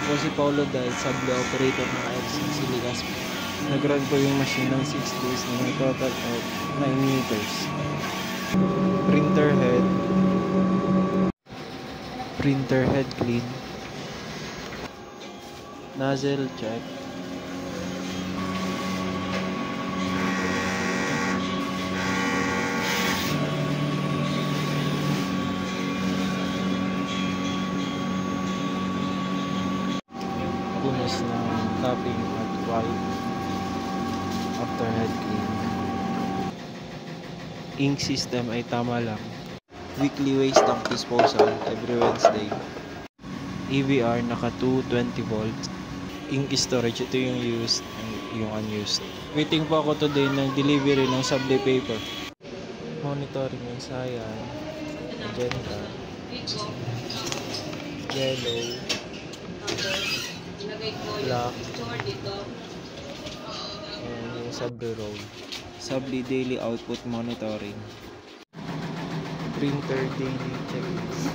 po si Paulo dahil sable operator ng IFCC Legazpi. Nag-run po yung machine ng 6 days na may total of 9 meters. Printer head clean. Nozzle check. Punas ng capping at wipe after head clean. Ink system ay tama lang. Weekly waste dump disposal every Wednesday. EVR naka 220 volts. Ink storage, ito yung used and yung unused. Waiting po ako today ng delivery ng sable paper. Monitoring yung sayan, magenta, yellow, black, and yung sable roll. Sable daily output monitoring. Printer daily checklist.